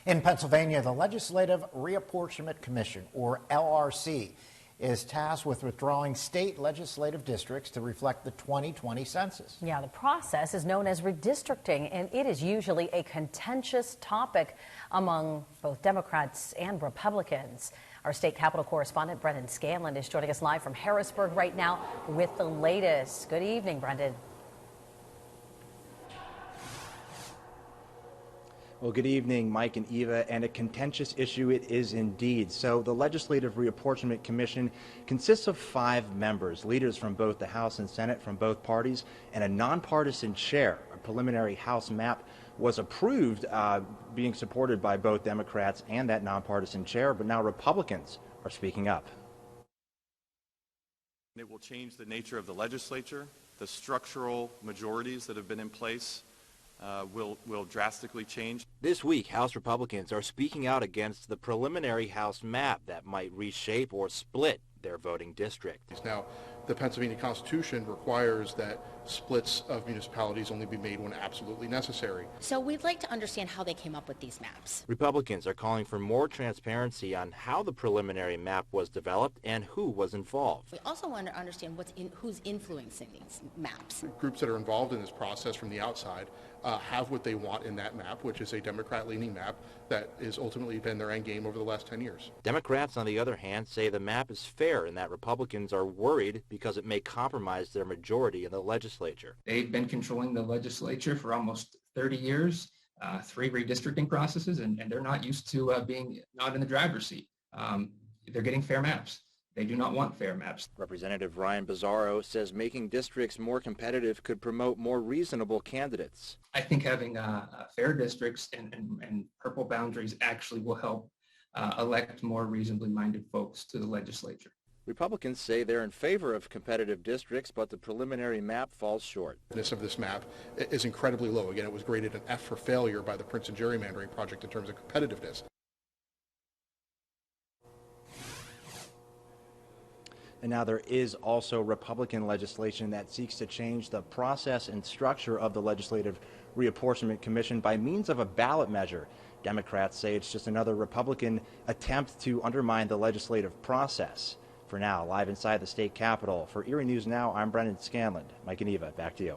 In Pennsylvania, the Legislative Reapportionment Commission, or LRC, is tasked with withdrawing state legislative districts to reflect the 2020 census. Yeah, the process is known as redistricting, and it is usually a contentious topic among both Democrats and Republicans. Our state capitol correspondent, Brendan Scanlon, is joining us live from Harrisburg right now with the latest. Good evening, Brendan. Well, good evening, Mike and Eva, and a contentious issue it is indeed. So the Legislative Reapportionment Commission consists of 5 members, leaders from both the House and Senate from both parties, and a nonpartisan chair. A preliminary House map was approved, being supported by both Democrats and that nonpartisan chair, but now Republicans are speaking up. It will change the nature of the legislature. The structural majorities that have been in place will drastically change. This week, House Republicans are speaking out against the preliminary House map that might reshape or split their voting district. Now, the Pennsylvania Constitution requires that splits of municipalities only be made when absolutely necessary. So we'd like to understand how they came up with these maps. Republicans are calling for more transparency on how the preliminary map was developed and who was involved. We also want to understand who's influencing these maps. Groups that are involved in this process from the outside have what they want in that map, which is a Democrat-leaning map that has ultimately been their end game over the last 10 years. Democrats, on the other hand, say the map is fair and that Republicans are worried because it may compromise their majority in the legislature. They've been controlling the legislature for almost 30 years, 3 redistricting processes, and they're not used to being not in the driver's seat. They're getting fair maps. They do not want fair maps. Representative Ryan Bizzarro says making districts more competitive could promote more reasonable candidates. I think having fair districts and purple boundaries actually will help elect more reasonably minded folks to the legislature. Republicans say they're in favor of competitive districts, but the preliminary map falls short. Of this map is incredibly low. Again, it was graded an F for failure by the Princeton Gerrymandering Project in terms of competitiveness. And now there is also Republican legislation that seeks to change the process and structure of the Legislative Reapportionment Commission by means of a ballot measure. Democrats say it's just another Republican attempt to undermine the legislative process. For now, live inside the state capitol, for Erie News Now, I'm Brendan Scanlon. Mike and Eva, back to you.